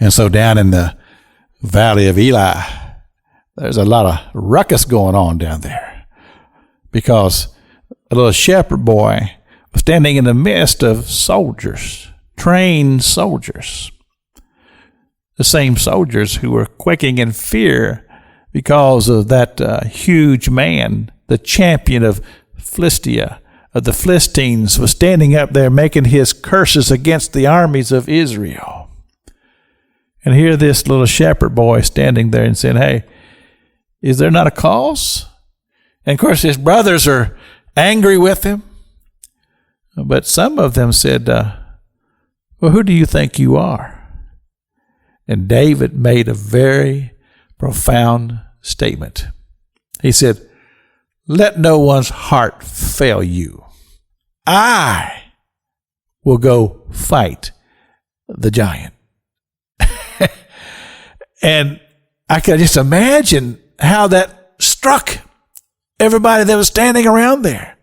And so down in the Valley of Eli, there's a lot of ruckus going on down there because a little shepherd boy was standing in the midst of soldiers, trained soldiers, the same soldiers who were quaking in fear because of that huge man, the champion of Philistia, of the Philistines, was standing up there making his curses against the armies of Israel. And here this little shepherd boy standing there and saying, hey, is there not a cause? And of course his brothers are angry with him. But some of them said, well, who do you think you are? And David made a very profound statement. He said, let no one's heart fail you. I will go fight the giant. And I can just imagine how that struck everybody that was standing around there.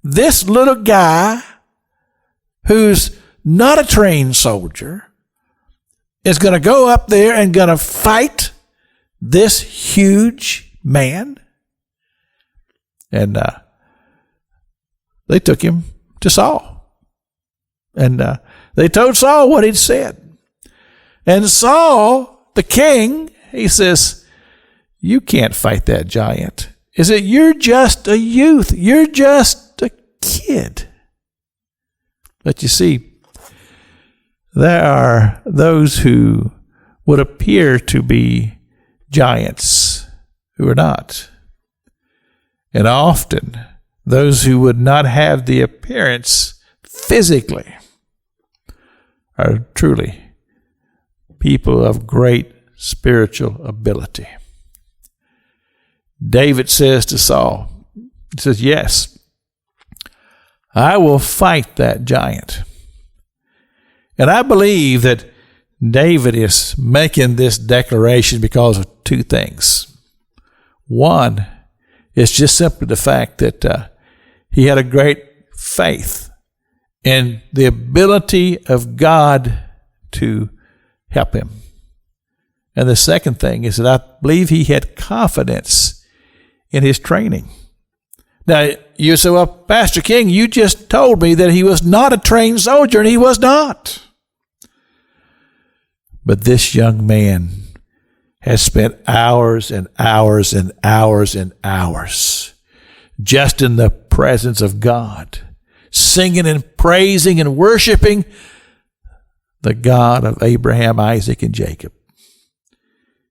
This little guy who's not a trained soldier is going to go up there and going to fight this huge man. And they took him to Saul. And they told Saul what he'd said. And Saul, the king, he says, you can't fight that giant. He said, you're just a youth. You're just a kid. But you see, there are those who would appear to be giants who are not. And often, those who would not have the appearance physically are truly people of great spiritual ability. David says to Saul, he says, yes, I will fight that giant. And I believe that David is making this declaration because of two things. One is just simply the fact that he had a great faith in the ability of God to help him. And the second thing is that I believe he had confidence in his training. Now, you say, well, Pastor King, you just told me that he was not a trained soldier, and he was not. But this young man has spent hours and hours and hours and hours just in the presence of God, singing and praising and worshiping the God of Abraham, Isaac, and Jacob.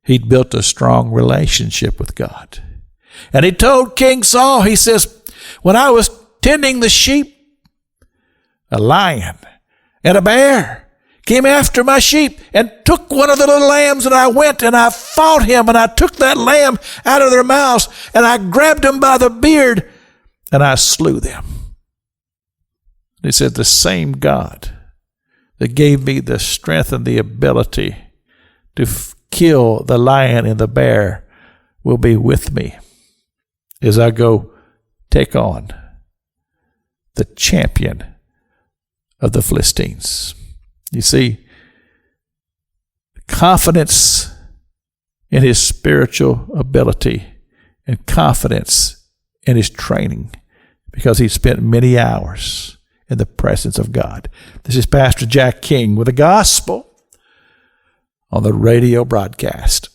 He'd built a strong relationship with God. And he told King Saul, he says, when I was tending the sheep, a lion and a bear came after my sheep and took one of the little lambs, and I went and I fought him, and I took that lamb out of their mouths, and I grabbed him by the beard, and I slew them. He said, the same God that gave me the strength and the ability to kill the lion and the bear will be with me as I go take on the champion of the Philistines. You see, confidence in his spiritual ability and confidence in his training because he spent many hours in the presence of God. This is Pastor Jack King with the gospel on the radio broadcast.